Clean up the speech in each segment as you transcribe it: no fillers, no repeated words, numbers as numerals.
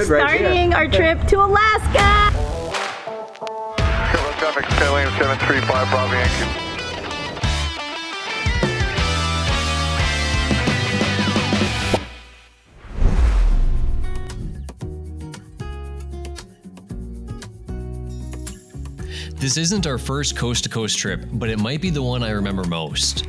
We're starting our trip to Alaska. Traffic, Taildragger 735 Bravo Yankee. This isn't our first coast-to-coast trip, but it might be the one I remember most.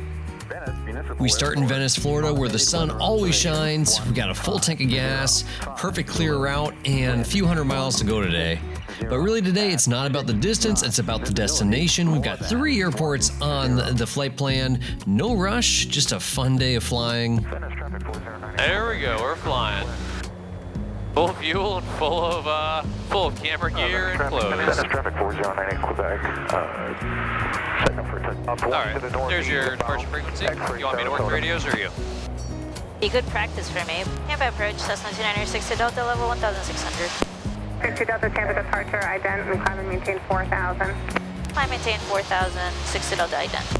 We start in Venice, Florida, where the sun always shines. We got a full tank of gas, perfect clear route, and a few hundred miles to go today. But really today, it's not about the distance, it's about the destination. We've got 3 airports on the flight plan. No rush, just a fun day of flying. There we go, we're flying. Full fuel and full of camera gear and clothes. Traffic 4098 Quebec. Alright, there's your departure frequency. You want me to work the radios or you? Be good practice for me. Tampa approach, Cessna 2960 Delta, level 1600. 60 Delta Tampa departure, ident, and climb and maintain 4000. Climb maintain 4000, 60 Delta ident.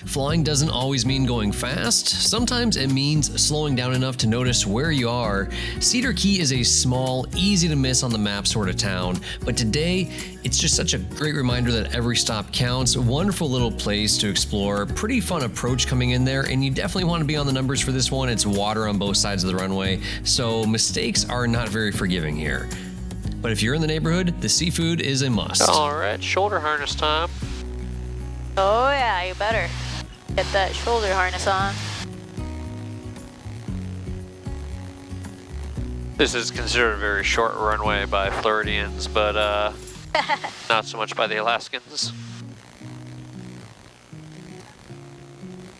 Flying doesn't always mean going fast. Sometimes it means slowing down enough to notice where you are. Cedar Key is a small, easy to miss on the map sort of town, but today it's just such a great reminder that every stop counts. A wonderful little place to explore, pretty fun approach coming in there, and you definitely want to be on the numbers for this one. It's water on both sides of the runway, so mistakes are not very forgiving here. But if you're in the neighborhood, the seafood is a must. Alright, shoulder harness time. Oh yeah, you better. Get that shoulder harness on. This is considered a very short runway by Floridians, but not so much by the Alaskans.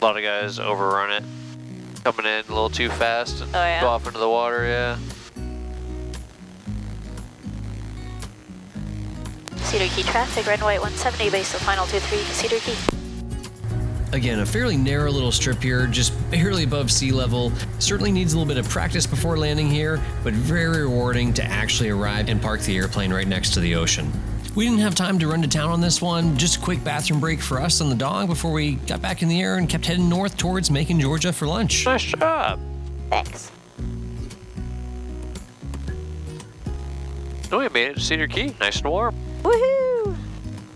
A lot of guys overrun it, coming in a little too fast and go off into the water, yeah. Cedar Key traffic, runway 170, base of final 23, Cedar Key. Again, a fairly narrow little strip here, just barely above sea level. Certainly needs a little bit of practice before landing here, but very rewarding to actually arrive and park the airplane right next to the ocean. We didn't have time to run to town on this one, just a quick bathroom break for us and the dog before we got back in the air and kept heading north towards Macon, Georgia for lunch. Nice job. Thanks. Oh, we made it to Cedar Key, nice and warm. Woohoo!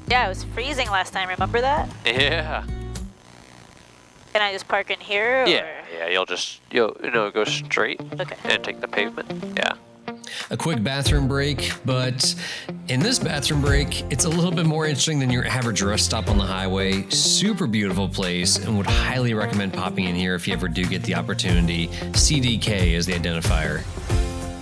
Yeah, it was freezing last time, remember that? Yeah. Can I just park in here? Or? Yeah, you'll go straight and take the pavement, yeah. A quick bathroom break, but in this bathroom break, it's a little bit more interesting than your average rest stop on the highway. Super beautiful place, and would highly recommend popping in here if you ever do get the opportunity. CDK is the identifier.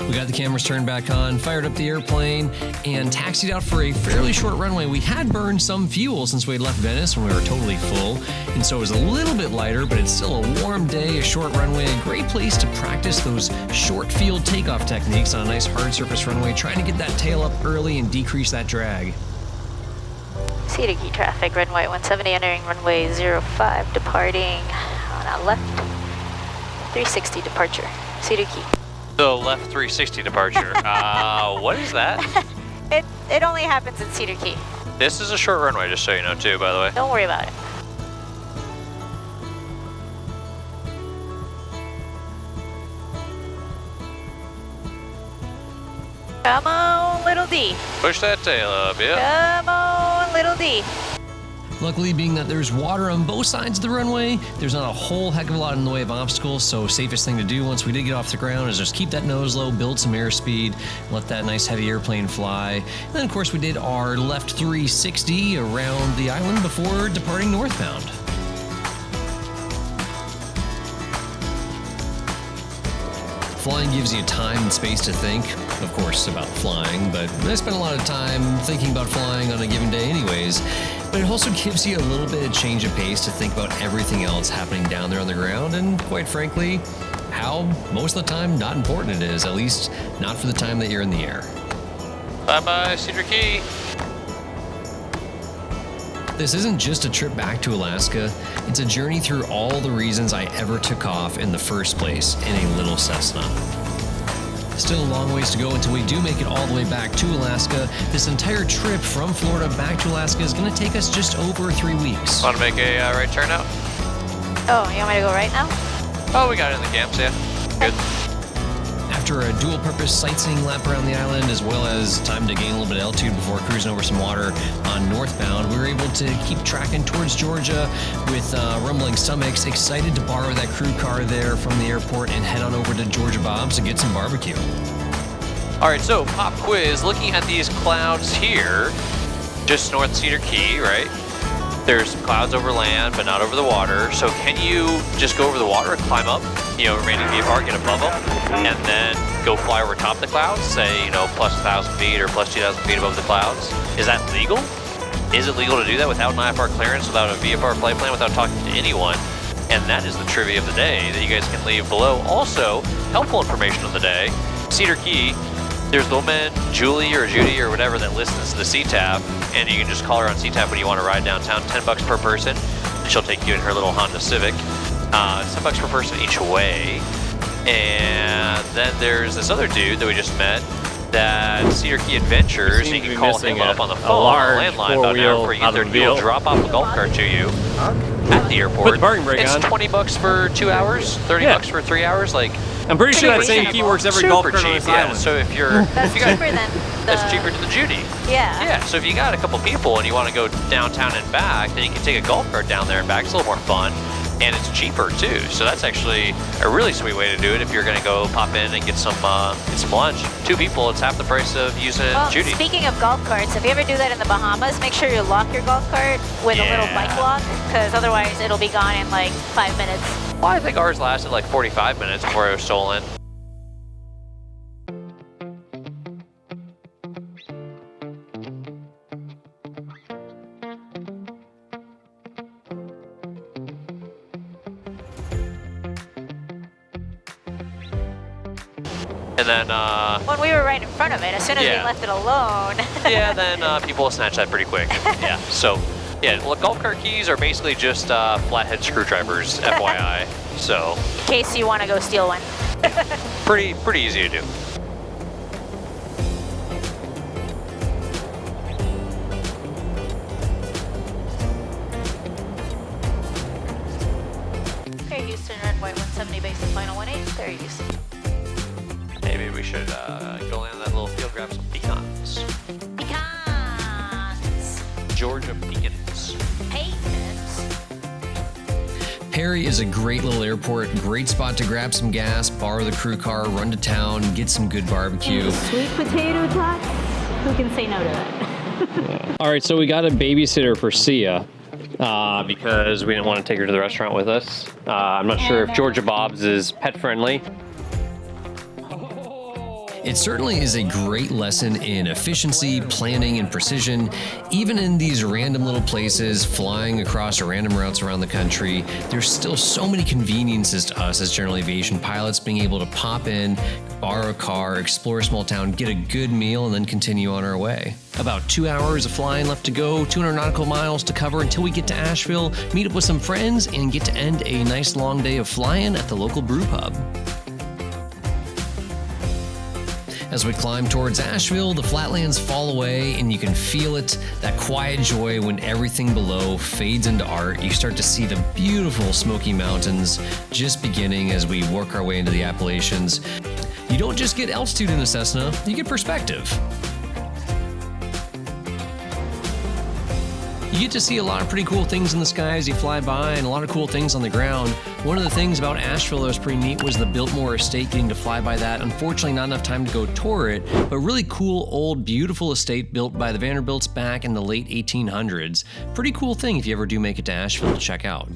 We got the cameras turned back on, fired up the airplane, and taxied out for a fairly short runway. We had burned some fuel since we had left Venice when we were totally full, and so it was a little bit lighter, but it's still a warm day, a short runway, a great place to practice those short field takeoff techniques on a nice hard surface runway, trying to get that tail up early and decrease that drag. Cedar Key traffic, runway 170, entering runway 05, departing on a left 360 departure, Cedar Key. So left 360 departure. What is that? It only happens in Cedar Key. This is a short runway, just so you know, too, by the way. Don't worry about it. Come on, little D. Push that tail up, yeah. Come on, little D. Luckily, being that there's water on both sides of the runway, there's not a whole heck of a lot in the way of obstacles, so safest thing to do once we did get off the ground is just keep that nose low, build some airspeed, let that nice heavy airplane fly. And then, of course, we did our left 360 around the island before departing northbound. Flying gives you time and space to think, of course, about flying, but I spend a lot of time thinking about flying on a given day anyways. But it also gives you a little bit of change of pace to think about everything else happening down there on the ground, and quite frankly, how most of the time not important it is, at least not for the time that you're in the air. Bye-bye, Cedar Key. This isn't just a trip back to Alaska, it's a journey through all the reasons I ever took off in the first place in a little Cessna. Still a long ways to go until we do make it all the way back to Alaska. This entire trip from Florida back to Alaska is going to take us just over 3 weeks. Want to make a right turn out? Oh, you want me to go right now? Oh, we got it in the camps, yeah. Good. After a dual-purpose sightseeing lap around the island, as well as time to gain a little bit of altitude before cruising over some water on northbound, we were able to keep tracking towards Georgia with rumbling stomachs, excited to borrow that crew car there from the airport and head on over to Georgia Bob's to get some barbecue. All right, so pop quiz, looking at these clouds here, just north Cedar Key, right? There's some clouds over land, but not over the water. So can you just go over the water and climb up, remaining VFR, get above them, and then go fly over top of the clouds, say, plus 1,000 feet or plus 2,000 feet above the clouds? Is that legal? Is it legal to do that without an IFR clearance, without a VFR flight plan, without talking to anyone? And that is the trivia of the day that you guys can leave below. Also, helpful information of the day, Cedar Key, there's the woman, Julie or Judy or whatever, that listens to the CTAP, and you can just call her on CTAP when you want to ride downtown, $10 per person, and she'll take you in her little Honda Civic. $10 per person each way. And then there's this other dude that we just met, that Cedar Key Adventures, and you can call him up on the phone, on the landline, about an hour before you get there, and he'll drop off a golf cart to you at the airport. Put the parking brake it's on. $20 for 2 hours, $30 for 3 hours, like. I'm pretty sure that same key works every golf cart on this yeah. island. So if you're, That's cheaper than that's cheaper than the Judy. Yeah. Yeah. So if you got a couple people and you want to go downtown and back, then you can take a golf cart down there and back. It's a little more fun, and it's cheaper too. So that's actually a really sweet way to do it. If you're going to go pop in and get some lunch, 2 people, it's half the price of using Judy. Speaking of golf carts, if you ever do that in the Bahamas, make sure you lock your golf cart with a little bike lock, because otherwise it'll be gone in like 5 minutes. Well, I think ours lasted like 45 minutes before it was stolen. And then, when we were right in front of it, as soon as we left it alone. yeah, then people will snatch that pretty quick. Yeah, so, yeah, well, golf cart keys are basically just flathead screwdrivers, FYI. So, In case you want to go steal one. pretty easy to do. Okay, Houston, runway 170, base and final 18, there, Houston. Maybe we should go land on that little field, grab some pecans. Pecans. Georgia pecans. Pecans. Perry is a great little airport, great spot to grab some gas, borrow the crew car, run to town, get some good barbecue. Sweet potato tots? Who can say no to that? All right, so we got a babysitter for Sia. Because we didn't want to take her to the restaurant with us. I'm not sure if Georgia Bob's is pet friendly. It certainly is a great lesson in efficiency, planning, and precision. Even in these random little places, flying across random routes around the country, there's still so many conveniences to us as general aviation pilots, being able to pop in, borrow a car, explore a small town, get a good meal, and then continue on our way. About 2 hours of flying left to go, 200 nautical miles to cover until we get to Asheville, meet up with some friends, and get to end a nice long day of flying at the local brew pub. As we climb towards Asheville, the flatlands fall away and you can feel it, that quiet joy when everything below fades into art. You start to see the beautiful Smoky Mountains just beginning as we work our way into the Appalachians. You don't just get altitude in a Cessna, you get perspective. You get to see a lot of pretty cool things in the sky as you fly by, and a lot of cool things on the ground. One of the things about Asheville that was pretty neat was the Biltmore Estate, getting to fly by that. Unfortunately, not enough time to go tour it, but really cool, old, beautiful estate built by the Vanderbilts back in the late 1800s. Pretty cool thing if you ever do make it to Asheville to check out.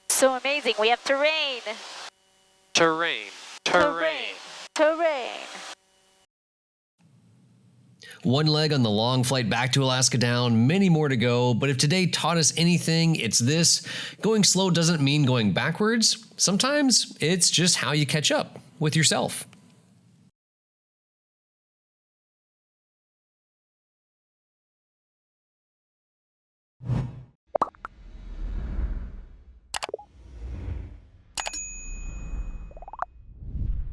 So amazing. We have terrain. Terrain. One leg on the long flight back to Alaska down, many more to go, but if today taught us anything, it's this. Going slow doesn't mean going backwards. Sometimes it's just how you catch up with yourself.